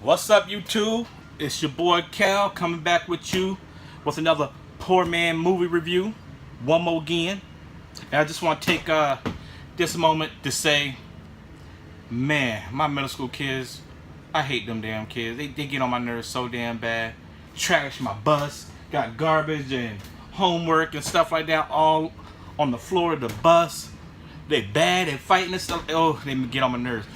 What's up, YouTube? It's your boy Cal coming back with you with another Poor Man movie review. One more again. And I just want to take this moment to say, man, my middle school kids, I hate them damn kids. They get on my nerves so damn bad. Trash my bus, got garbage and homework and stuff like that all on the floor of the bus. They bad and fighting and stuff. Oh, they get on my nerves.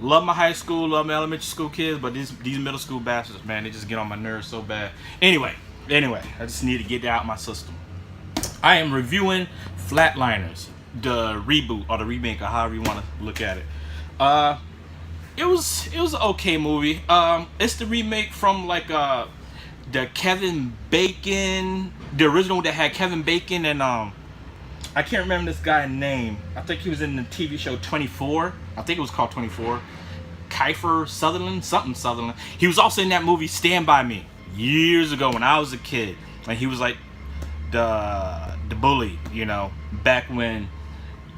Love my high school, love my elementary school kids, but these middle school bastards, man, they just get on my nerves so bad. Anyway, I just need to get that out of my system. I am reviewing Flatliners, the reboot or the remake, or however you want to look at it. It was an okay movie. It's the remake from like the Kevin Bacon, the original that had Kevin Bacon and I can't remember this guy's name. I think he was in the TV show 24. I think it was called 24. Kiefer Sutherland, something Sutherland. He was also in that movie Stand By Me years ago when I was a kid. And he was like the bully, you know, back when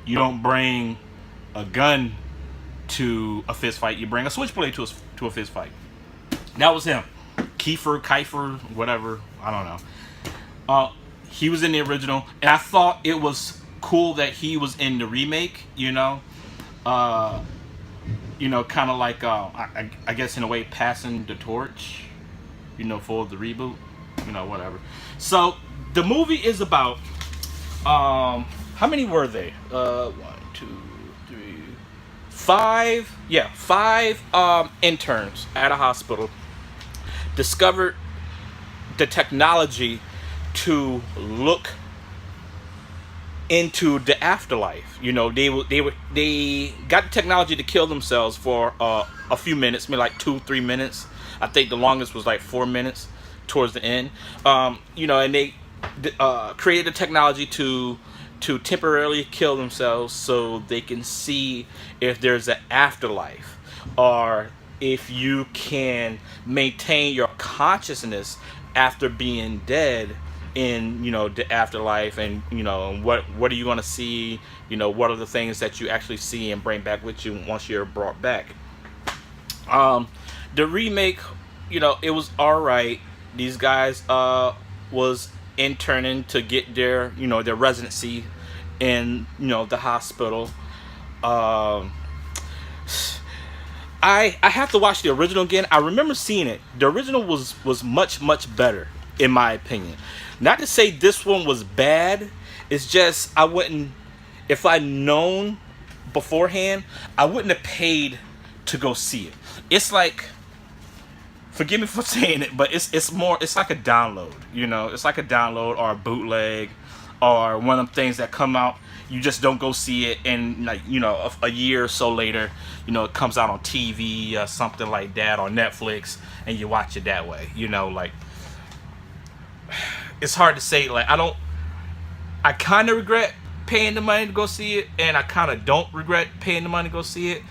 you don't bring a gun to a fist fight, you bring a switchblade to a fist fight. That was him. Kiefer, whatever, I don't know. He was in the original, and I thought it was cool that he was in the remake. Kind of like I guess in a way passing the torch, for the reboot, whatever. So the movie is about how many were they? 1, 2, 3, 5. Yeah, 5 interns at a hospital discovered the technology to look into the afterlife. They got the technology to kill themselves for a few minutes, maybe like 2-3 minutes. I think the longest was like 4 minutes towards the end. And they created the technology to temporarily kill themselves so they can see if there's an afterlife, or if you can maintain your consciousness after being dead in the afterlife. And what are you going to see, what are the things that you actually see and bring back with you once you're brought back. The remake, it was all right. These guys was interning to get their their residency in the hospital. I have to watch the original again. I remember seeing it. The original was much better in my opinion. Not to say this one was bad. It's just I wouldn't, if I'd known beforehand, I wouldn't have paid to go see it. It's like, forgive me for saying it, but it's like a download. It's like a download or a bootleg or one of them things that come out. You just don't go see it, and like a year or so later, it comes out on TV or something like that, or Netflix, and you watch it that way. Like, it's hard to say. Like, I kind of regret paying the money to go see it, and I kind of don't regret paying the money to go see it.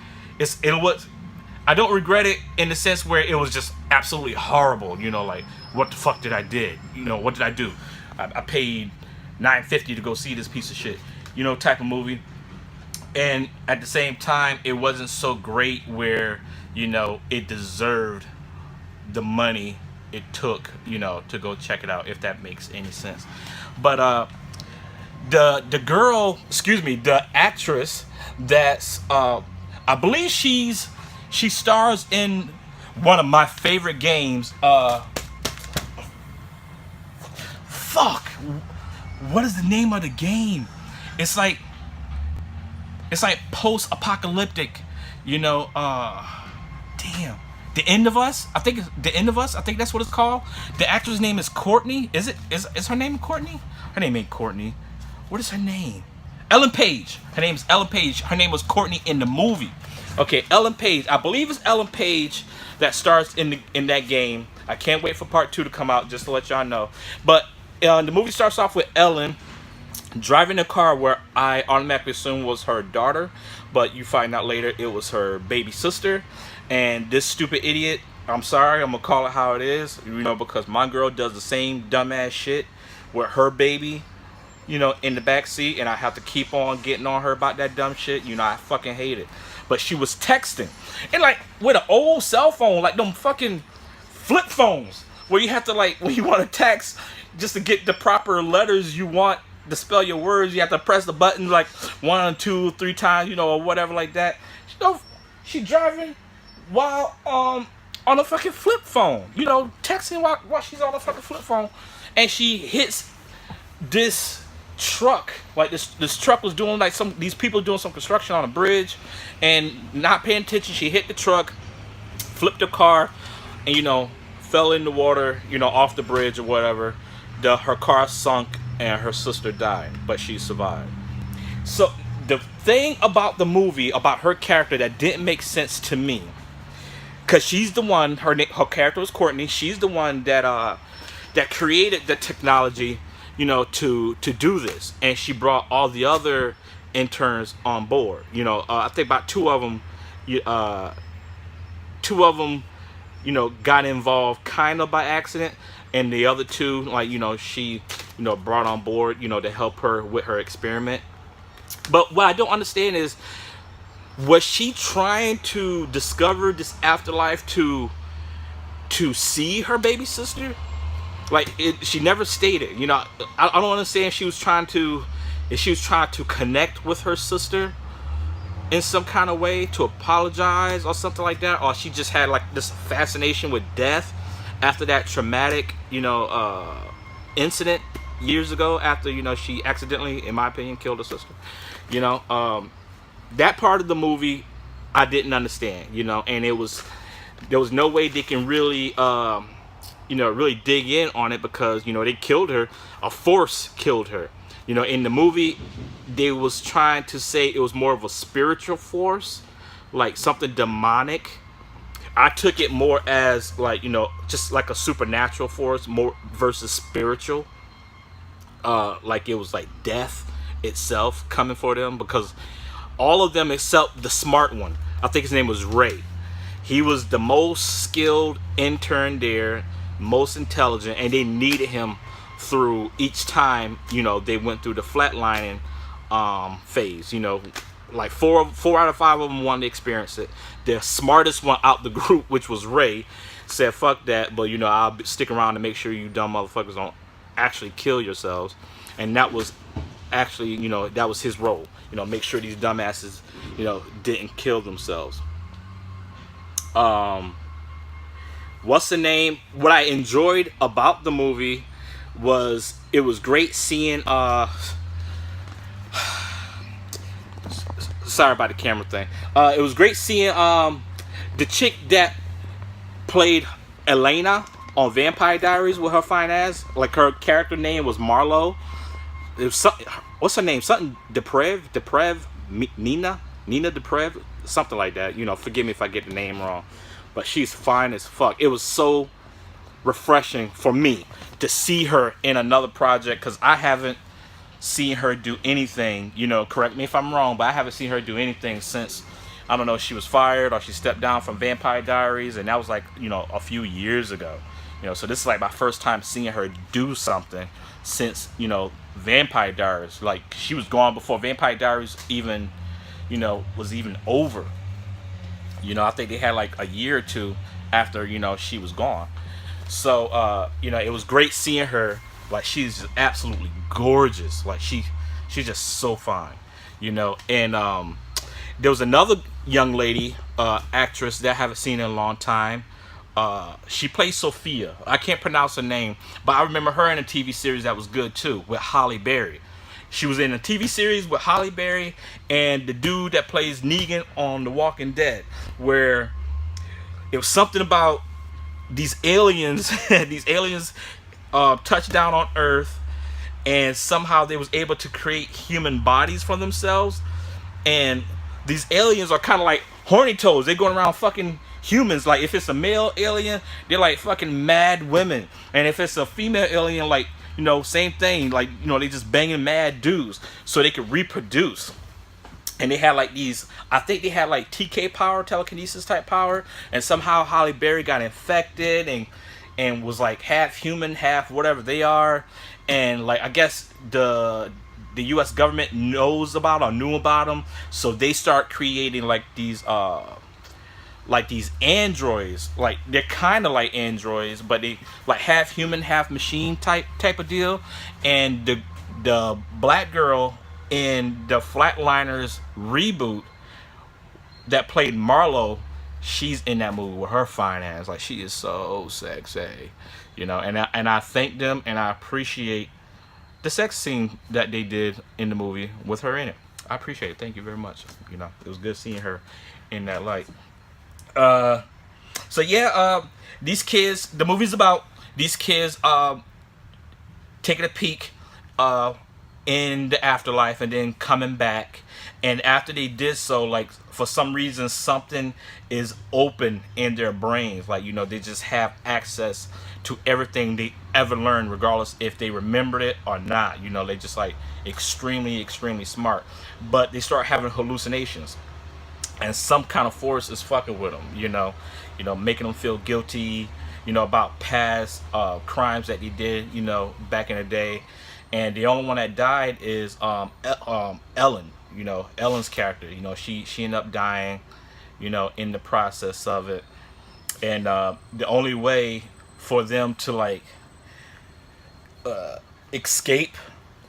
I don't regret it in the sense where it was just absolutely horrible. Like, what the fuck did I did? What did I do? I paid $9.50 to go see this piece of shit. Type of movie. And at the same time, it wasn't so great where it deserved the money it took to go check it out, if that makes any sense. But the girl, the actress that's I believe she stars in one of my favorite games. Fuck, what is the name of the game? It's like post-apocalyptic, damn. The End of Us? I think it's The End of Us. I think that's what it's called. The actress name is Courtney. Is her name Courtney? Her name ain't Courtney. What is her name? Ellen Page. Her name is Ellen Page. Her name was Courtney in the movie. Okay, Ellen Page. I believe it's Ellen Page that stars in that game. I can't wait for part 2 to come out, just to let y'all know. But the movie starts off with Ellen driving a car where I automatically assumed was her daughter, but you find out later it was her baby sister. And this stupid idiot, I'm sorry, I'm gonna call it how it is, because my girl does the same dumbass shit with her baby in the back seat, and I have to keep on getting on her about that dumb shit. I fucking hate it. But she was texting, and like with an old cell phone, like them fucking flip phones, where you have to, like, when you want to text, just to get the proper letters you want to spell your words, you have to press the button like 1, 2, 3 times, or whatever like that. She driving while on a fucking flip phone, texting while she's on a fucking flip phone, and she hits this truck. Like this truck was doing, like, these people doing some construction on a bridge, and not paying attention. She hit the truck, flipped the car, and fell in the water, off the bridge or whatever. Her car sunk and her sister died, but she survived. So the thing about the movie, about her character, that didn't make sense to me, because she's the one, her character was Courtney. She's the one that created the technology, to do this, and she brought all the other interns on board. I think about two of them got involved kind of by accident, and the other two, like, she brought on board, to help her with her experiment. But what I don't understand is, was she trying to discover this afterlife to see her baby sister? Like, she never stated. I don't understand if she was trying to connect with her sister in some kind of way, to apologize or something like that, or she just had, like, this fascination with death after that traumatic incident years ago, after she accidentally, in my opinion, killed her sister. That part of the movie I didn't understand, and there was no way they can really really dig in on it, because they killed her. A force killed her. In the movie, they was trying to say it was more of a spiritual force, like something demonic. I took it more as, like, just like a supernatural force, more versus spiritual. Like it was like death itself coming for them, because all of them except the smart one, I think his name was Ray, he was the most skilled intern there, most intelligent, and they needed him through each time they went through the flatlining phase. Like four out of 5 of them wanted to experience it. The smartest one out the group, which was Ray, said fuck that, but I'll stick around to make sure you dumb motherfuckers don't actually kill yourselves. And that was actually that was his role, make sure these dumbasses didn't kill themselves. What's the name? What I enjoyed about the movie was, it was great seeing sorry about the camera thing. It was great seeing the chick that played Elena on Vampire Diaries with her fine ass. Like, her character name was Marlo. It was what's her name? Something Deprev, Nina Deprev, something like that. Forgive me if I get the name wrong, but she's fine as fuck. It was so refreshing for me to see her in another project, because I haven't seen her do anything, correct me if I'm wrong, but I haven't seen her do anything since, I don't know, she was fired or she stepped down from Vampire Diaries, and that was like, a few years ago. So this is like my first time seeing her do something since, Vampire Diaries. Like, she was gone before Vampire Diaries even, was even over. I think they had like a year or two after, she was gone. So, it was great seeing her. Like, she's just absolutely gorgeous. Like, she's just so fine, And there was another young lady, actress that I haven't seen in a long time. She plays Sophia. I can't pronounce her name, but I remember her in a TV series that was good too, with Halle Berry. She was in a TV series with Halle Berry and the dude that plays Negan on The Walking Dead, where it was something about these aliens touched down on Earth, and somehow they was able to create human bodies for themselves. And these aliens are kind of like horny toads. They're going around fucking humans. Like, if it's a male alien, they're like fucking mad women, and if it's a female alien, like, same thing. Like, they just banging mad dudes so they could reproduce. And they had like these, I think they had like TK power, telekinesis type power, and somehow Halle Berry got infected and was like half human, half whatever they are. And like, I guess the the U.S. government knows about or knew about them, so they start creating like these androids. Like they're kind of like androids, but they like half human, half machine type of deal. And the black girl in the Flatliners reboot that played Marlo, she's in that movie with her fine ass. Like she is so sexy, you know. And I thank them and I appreciate the sex scene that they did in the movie with her in it. I appreciate it. Thank you very much. You know, it was good seeing her in that light. Uh, so yeah, these kids. The movie's about these kids taking a peek in the afterlife and then coming back. And after they did so, like for some reason, something is open in their brains. Like, you know, they just have access to everything they ever learned, regardless if they remembered it or not. You know, they just like extremely smart. But they start having hallucinations, and some kind of force is fucking with them. You know, making them feel guilty. You know, about past crimes that they did. You know, back in the day. And the only one that died is Ellen. You know, Ellen's character. You know, she ended up dying. You know, in the process of it. And the only way for them to like escape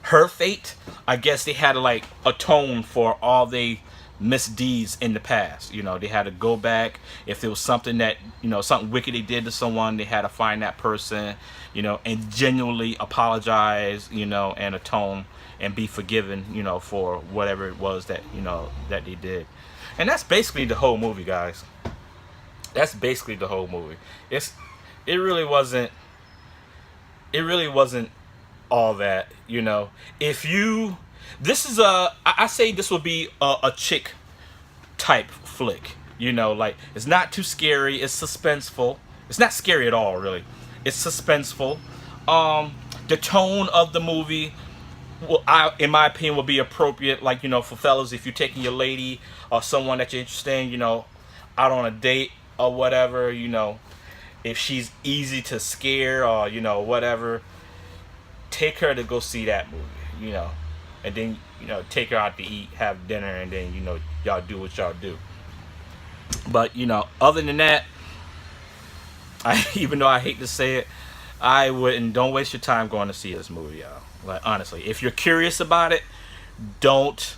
her fate, I guess they had to like atone for all they misdeeds in the past. You know, they had to go back. If there was something that, you know, something wicked they did to someone, they had to find that person, you know, and genuinely apologize, you know, and atone and be forgiven, you know, for whatever it was that, you know, that they did. And that's basically the whole movie, guys. That's basically the whole movie. It really wasn't all that, you know. If you This is I say this will be a chick type flick, you know, like it's not too scary, it's suspenseful. It's not scary at all, really. It's suspenseful. The tone of the movie, well, in my opinion, will be appropriate, like, you know, for fellas, if you're taking your lady or someone that you're interested in, you know, out on a date or whatever, you know, if she's easy to scare or, you know, whatever, take her to go see that movie, you know, and then, you know, take her out to eat, have dinner, and then, you know, y'all do what y'all do. But, you know, other than that, even though I hate to say it, I wouldn't. Don't waste your time going to see this movie, y'all. Like, honestly, if you're curious about it, don't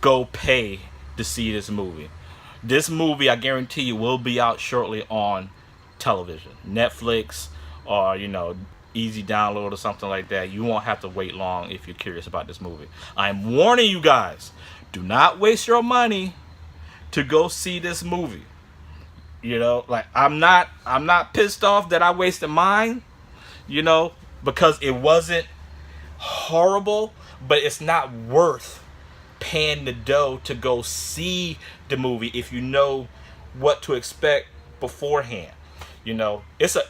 go pay to see this movie. This movie, I guarantee you, will be out shortly on television, Netflix, or, you know, easy download or something like that. You won't have to wait long if you're curious about this movie. I'm warning you guys, do not waste your money to go see this movie. You know, like, I'm not pissed off that I wasted mine, you know, because it wasn't horrible, but it's not worth paying the dough to go see the movie if you know what to expect beforehand. You know, it's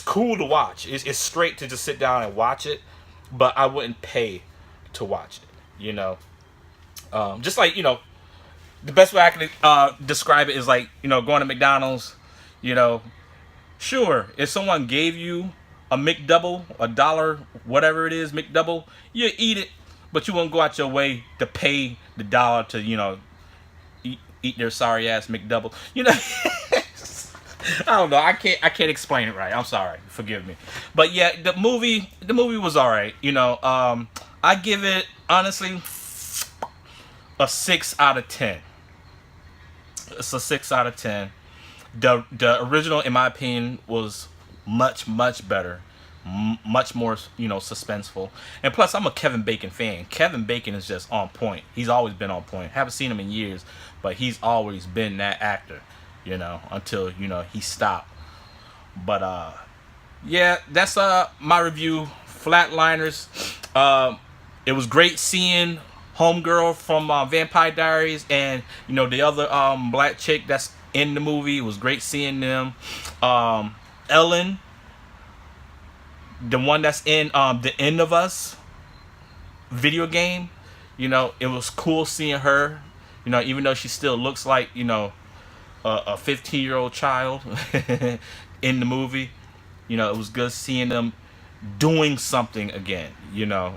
cool to watch. It's straight to just sit down and watch it, but I wouldn't pay to watch it. You know, just like, you know, the best way I can describe it is like, you know, going to McDonald's. You know, sure, if someone gave you a McDouble, $1, whatever it is, McDouble, you eat it, but you won't go out your way to pay the dollar to, you know, eat their sorry ass McDouble. You know, I don't know. I can't explain it right. I'm sorry. Forgive me. But yeah, the movie was all right. You know, I give it, honestly, a 6 out of 10. It's a 6 out of 10. The original, in my opinion, was much better, much more, you know, suspenseful. And plus, I'm a Kevin Bacon fan. Kevin Bacon is just on point. He's always been on point. Haven't seen him in years, but he's always been that actor, you know, until, you know, he stopped. But yeah, that's my review. Flatliners. It was great seeing Homegirl from Vampire Diaries, and, you know, the other black chick that's in the movie. It was great seeing them. Ellen, the one that's in The End of Us video game, you know, it was cool seeing her, you know, even though she still looks like, you know, a 15-year-old child in the movie. You know, it was good seeing them doing something again. You know,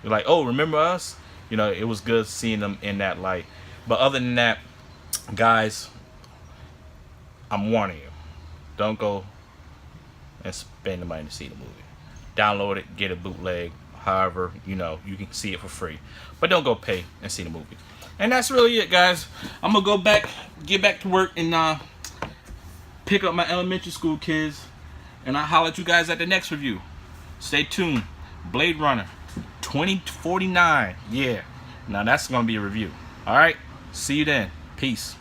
you're like, oh, remember us? You know, it was good seeing them in that light. But other than that, guys, I'm warning you, don't go and spend the money to see the movie. Download it, get a bootleg, however, you know, you can see it for free. But don't go pay and see the movie. And that's really it, guys. I'm gonna go back, get back to work, and pick up my elementary school kids. And I'll holler at you guys at the next review. Stay tuned. Blade Runner 2049. Yeah. Now that's gonna be a review. Alright? See you then. Peace.